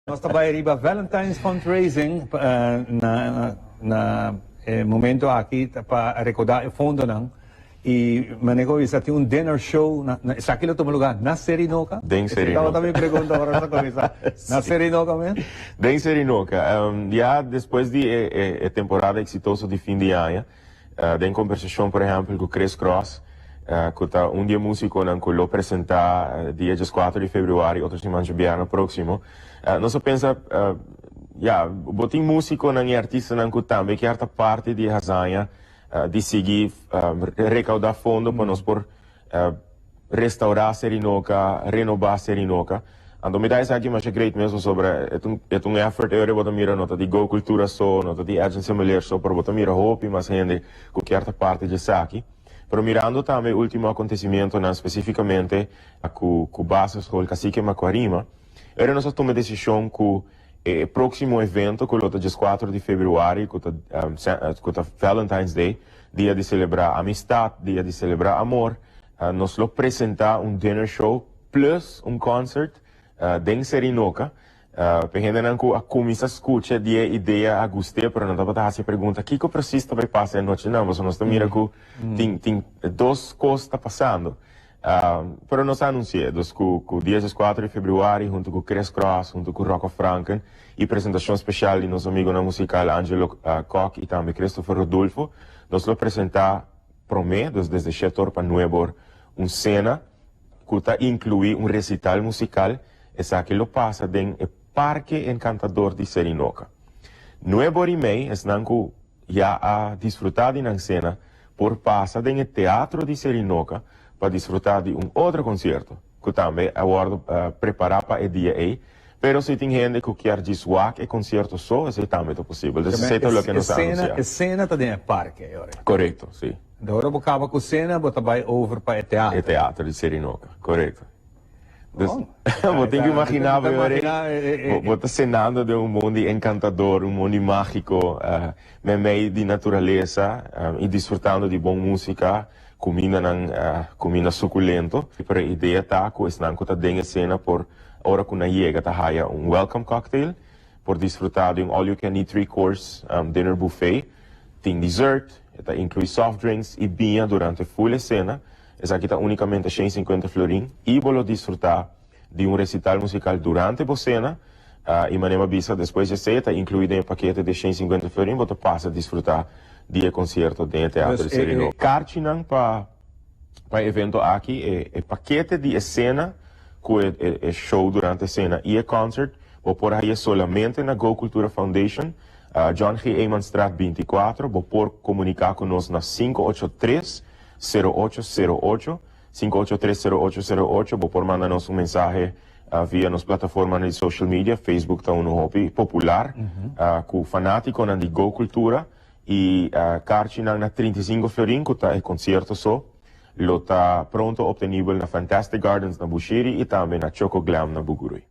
Nós trabalhamos Valentine's Fundraising momento aqui para recordar o fundo não. E manego isa tem dinner show sa aquilo tomo lugar na Serinoca. Den Serinoca. Estava também pergunta agora sa começar. Na Serinoca mesmo? Den Serinoca. Já depois de temporada exitosa de fim de ano, tem conversação, por exemplo, com o Chris Cross, que tá dia músico que lo apresentar dia 4 de fevereiro, outra semana de ano próximo. Nós pensa, botem músico e artista que também que é parte de razão de seguir recaudar fundo para nós por restaurar Serinoca, renovar Serinoca. Então me dá isso aqui, mas é great mesmo sobre é effort eu vou mira nota de Go Cultura só, nota de Agência Mulher só para botar mira hope, mas gente que é parte de aqui. Pero mirando também o último acontecimento, especificamente com base com o Cacique Macuarima, era nossa toma de decisão com o próximo evento, que é o dia 4 de fevereiro, que é Valentine's Day, dia de celebrar amistade, dia de celebrar amor, nós lo apresentar dinner show plus concert em Serinoca. Porque não começa a escutar de ideia a gostei, mas não dá para fazer pergunta, o que eu preciso para passar a noite? Não, mas nós estamos mirando que tem duas coisas passando. Pero nós anunciamos com o dia 4 de fevereiro, junto com o Chris Cross, junto com o Rocco Franken, e apresentação especial de nosso amigo na musical Angelo Koch e também Christopher Rodolfo, nós vamos apresentar prometo desde setor para Nuevo cena que inclui recital musical, essa que lo passa em Parque Encantador de Serinoca. Nuevo e meio, que já a desfrutar de cena por passar em Teatro de Serinoca para desfrutar de outro concerto, que também aguardo preparar para o dia aí. Pero se tem gente que quer deswak e concerto só, isso também é possível. Isso é o que nós anunciamos. A cena está dentro do parque agora. Correto, sim. Agora eu acabo com a cena, vou vai over para o teatro. O Teatro de Serinoca, correto. Vou ter que imaginar, vou estar cenando de mundo encantador, mundo mágico, meio de natureza e desfrutando de boa música, comida suculento. Pero a ideia está que está dentro da cena por hora que na chega tá haya welcome cocktail por desfrutar de all you can eat 3-course dinner buffet, tem dessert, inclui soft drinks e vinha durante a full cena. Essa aqui está unicamente 150 florim e vou desfrutar de recital musical durante a cena e manema bisa depois de seta incluído em paquete de 150 florim, você passa a desfrutar de concerto dentro do Teatro de Serinoca. Cartinang para evento aqui é paquete de cena com o show durante a cena e o concert, vou por aí solamente na Go Cultura Foundation, John G. Emanstraat 24, vou por comunicar conosco na 583-0808, 583-0808, vou por mandar-nos mensagem via nas plataformas de social media, Facebook está hobby popular, com fanático de Go Cultura, e Cartinang na 35 florim, que está em concerto só, lo está pronto obtenível na Fantastic Gardens na Bushiri e também na Choco Glam na Bugurui.